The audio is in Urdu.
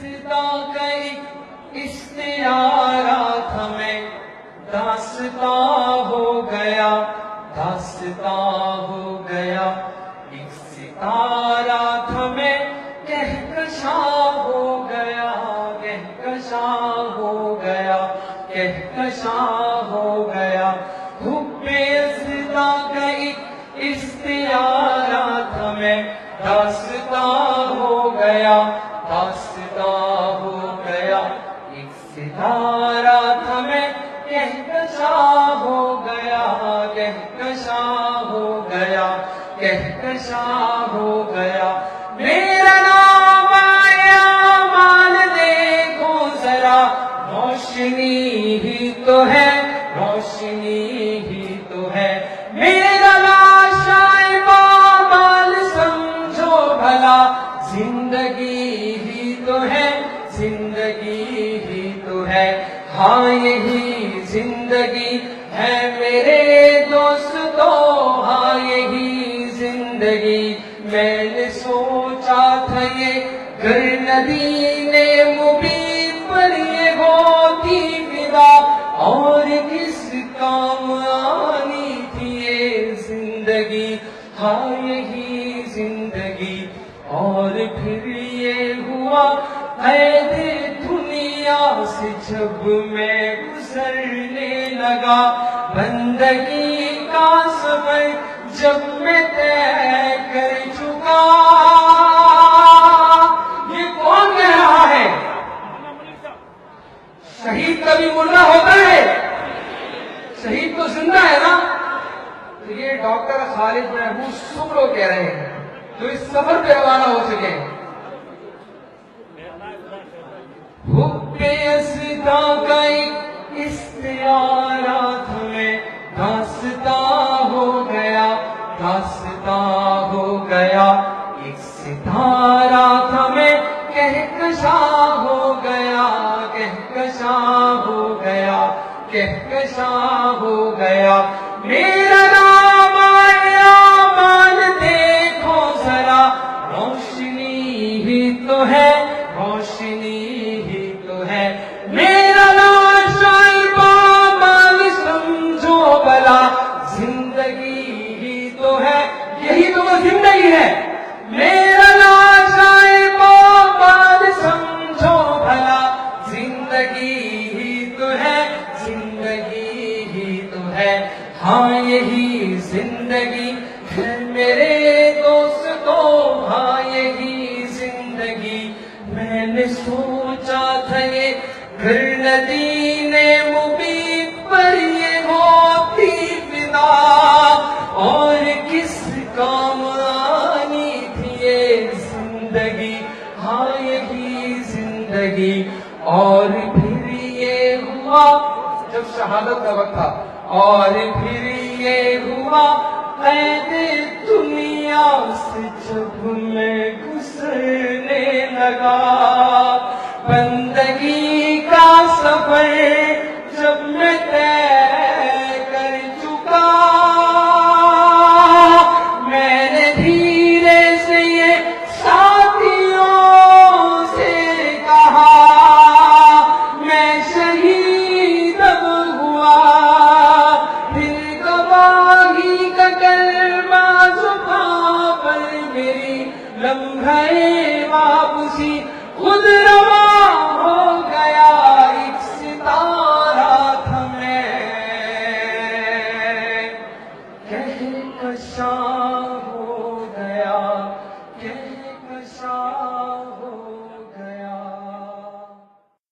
صدا کا ایک اشتہارا تھا میں داستاں ہو گیا، داستاں ہو گیا، ایک ستارہ تھا میں کہکشاں ہو گیا، کہکشاں ہو گیا، کہکشاں ہو گیا، حب صدا کا ایک اشتہارہ تھا میں داستاں ہو گیا، داستاں ہو گیا، ایک ستارہ تھا میں کہکشاں ہو گیا، کہکشاں ہو گیا، کہکشاں ہو گیا، میرا نام آیا مال دیکھو ذرا، روشنی ہی تو ہے، روشنی ہی تو ہے، میرا لاشائے بامال سمجھو بھلا، زندگی ہی تو ہے، زندگی ہی تو ہے، ہاں یہی زندگی ہے میرے دوستو، ہاں یہی زندگی، میں نے سوچا تھا یہ گر ندیم مبین پر یہ ہوتی فدا، اور کس کام آنی تھی یہ زندگی، ہاں یہی زندگی، اور پھر یہ ہوا قید دنیا سے جب میں گزرنے لگا، بندگی کا سفر جب میں طے کر چکا، یہ کون کہہ رہا ہے؟ شہید کبھی مردہ ہوتا ہے؟ شہید تو زندہ ہے نا؟ تو یہ ڈاکٹر خالد محمود سکرو کہہ رہے ہیں جو اس سفر پہ روانہ ہو چکے ہیں۔ حب صدا کا ایک اشتہارہ تھا میں داستاں ہو گیا، داستاں ہو گیا، ایک ستارہ تھا میں کہکشاں ہو گیا، کہکشاں ہو گیا، کہکشاں ہو گیا، میرا نام آیا مان دیکھو ذرا، روشنی ہی تو ہے، روشنی ہی تو ہے، میرا لاشائے بامال سمجھو بھلا، زندگی ہی تو ہے، یہی تو وہ زندگی ہے، میرا لاشائے بامال سمجھو بھلا، زندگی ہی تو ہے، زندگی ہی تو ہے، ہاں یہی زندگی ہے میرے دوستو، ہاں یہی زندگی، میں نے سوچا تھا یہ گر ندیم مبین پر یہ ہوتی فدا، اور کس کام آنی تھی یہ زندگی، ہاں یہی زندگی، اور پھر یہ ہوا جب شہادت کا وقت تھا، اور پھر یہ ہوا قید دنیا سے جب میں گزرنے لگا، بندگی کا سفر جب میں طے کر چکا، میں نے دھیرے سے یہ ساتھیوں سے کہا، میں شہید اب ہوا، پھر گواہی کا کلمہ زبان پر میری، لمحہ واپسی خود رواں ہو گیا، ایک ستارہ تھا میں کہکشاں